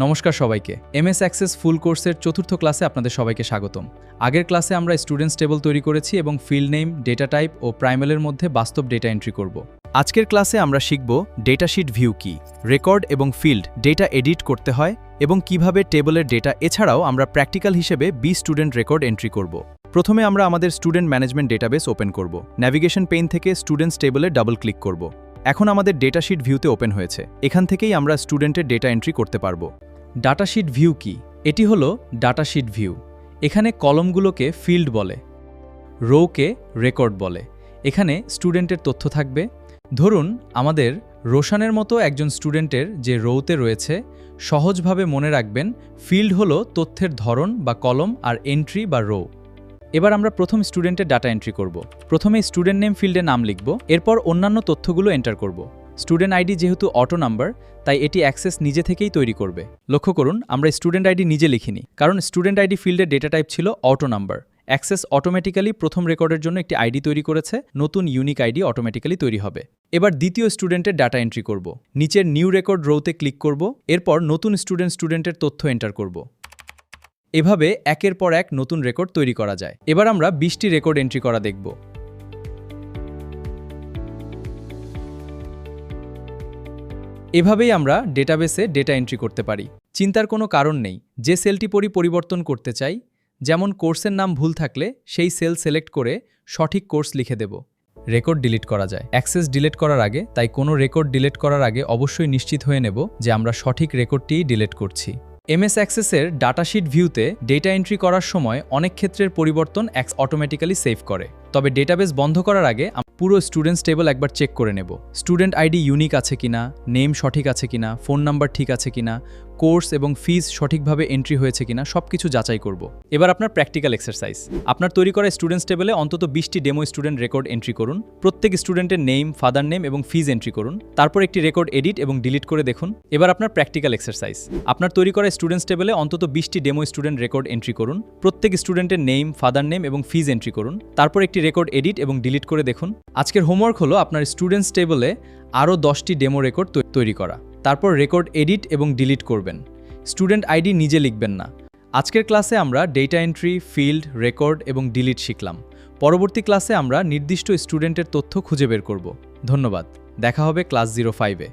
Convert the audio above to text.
নমস্কার সবাইকে। MS access ফুল কোর্সের চতুর্থ ক্লাসে আপনাদের সবাইকে স্বাগতম। আগের ক্লাসে আমরা স্টুডেন্টস টেবল তৈরি করেছি এবং ফিল্ড নেম, ডেটা টাইপ ও প্রাইমালের মধ্যে বাস্তব ডেটা এন্ট্রি করব। আজকের ক্লাসে আমরা শিখব ডেটাশিট ভিউ কি, রেকর্ড এবং ফিল্ড ডেটা এডিট করতে হয় এবং কিভাবে টেবলের ডেটা এছাড়াও আমরা প্র্যাকটিক্যাল হিসেবে স্টুডেন্ট রেকর্ড এন্ট্রি করব। প্রথমে আমরা আমাদের স্টুডেন্ট ম্যানেজমেন্ট ডেটাবেস ওপেন করব। ন্যাভিগেশন পেইন থেকে স্টুডেন্টস টেবলে ডাবল ক্লিক করব। এখন আমাদের ডেটাশিট ভিউতে ওপেন হয়েছে। এখান থেকেই আমরা স্টুডেন্টের ডেটা এন্ট্রি করতে পারব। ডাটাশিট ভিউ কি? এটি হলো ডাটাশিট ভিউ। এখানে কলমগুলোকে ফিল্ড বলে, রোকে রেকর্ড বলে। এখানে স্টুডেন্টের তথ্য থাকবে। ধরুন আমাদের রোশানের মতো একজন স্টুডেন্টের যে রোতে রয়েছে, সহজভাবে মনে রাখবেন ফিল্ড হলো তথ্যের ধরন বা কলম আর এন্ট্রি বা রো। এবার আমরা প্রথম স্টুডেন্টের ডাটা এন্ট্রি করব। প্রথমে স্টুডেন্ট নেম ফিল্ডে নাম লিখব, এরপর অন্যান্য তথ্যগুলো এন্টার করব। স্টুডেন্ট আইডি যেহেতু অটো নাম্বার, তাই এটি অ্যাক্সেস নিজে থেকেই তৈরি করবে। লক্ষ্য করুন আমরা স্টুডেন্ট আইডি নিজে লিখিনি, কারণ স্টুডেন্ট আইডি ফিল্ডের ডেটা টাইপ ছিল অটো নাম্বার। অ্যাক্সেস অটোমেটিক্যালি প্রথম রেকর্ডের জন্য একটি আইডি তৈরি করেছে, নতুন ইউনিক আইডি অটোমেটিক্যালি তৈরি হবে। এবার দ্বিতীয় স্টুডেন্টের ডাটা এন্ট্রি করব। নিচের নিউ রেকর্ড রোতে ক্লিক করব, এরপর নতুন স্টুডেন্টের তথ্য এন্টার করব। এভাবে একের পর এক নতুন রেকর্ড তৈরি করা যায়। এবার আমরা 20টি রেকর্ড এন্ট্রি করা দেখব। এভাবেই আমরা ডেটাবেসে ডেটা এন্ট্রি করতে পারি। চিন্তার কোনো কারণ নেই। যে সেলটি পরিবর্তন করতে চাই, যেমন কোর্সের নাম ভুল থাকলে সেই সেল সিলেক্ট করে সঠিক কোর্স লিখে দেব। রেকর্ড ডিলিট করা যায় অ্যাক্সেস ডিলিট করার আগে, তাই কোনো রেকর্ড ডিলিট করার আগে অবশ্যই নিশ্চিত হয়ে নেব যে আমরা সঠিক রেকর্ডটিই ডিলিট করছি। এমএস অ্যাক্সেসের ডাটাশিট ভিউতে ডেটা এন্ট্রি করার সময় অনেক ক্ষেত্রের পরিবর্তন অটোমেটিক্যালি সেভ করে। তবে ডেটাবেস বন্ধ করার আগে পুরো স্টুডেন্টস টেবল একবার চেক করে নেব। স্টুডেন্ট আইডি ইউনিক আছে কিনা, নেম সঠিক আছে কিনা, ফোন নাম্বার ঠিক আছে কিনা, কোর্স এবং ফিজ সঠিকভাবে এন্ট্রি হয়েছে কিনা সবকিছু যাচাই করব। এবার আপনার প্র্যাকটিক্যাল এক্সারসাইজ। আপনার তৈরি করা স্টুডেন্টস টেবলে অন্তত 20টি ডেমো স্টুডেন্ট রেকর্ড এন্ট্রি করুন। প্রত্যেক স্টুডেন্টের নেম, ফাদার নেম এবং ফিজ এন্ট্রি করুন। তারপর একটি রেকর্ড এডিট এবং ডিলিট করে দেখুন। এবার আপনার প্র্যাকটিক্যাল এক্সারসাইজ। আপনার তৈরি করা স্টুডেন্টস টেবলে অন্তত 20টি ডেমো স্টুডেন্ট রেকর্ড এন্ট্রি করুন। প্রত্যেক স্টুডেন্টের নেম, ফাদার নেম এবং ফিজ এন্ট্রি করুন। তারপর একটি রেকর্ড এডিট এবং ডিলিট করে দেখুন। আজকের হোমওয়ার্ক হলো আপনার স্টুডেন্টস টেবলে আরও 10টি ডেমো রেকর্ড তৈরি করা। তারপর রেকর্ড এডিট এবং ডিলিট করবেন। স্টুডেন্ট আইডি নিজে লিখবেন না। আজকের ক্লাসে আমরা ডেটা এন্ট্রি, ফিল্ড, রেকর্ড এবং ডিলিট শিখলাম। পরবর্তী ক্লাসে আমরা নির্দিষ্ট স্টুডেন্টের তথ্য খুঁজে বের করব। ধন্যবাদ। দেখা হবে ক্লাস 05-এ।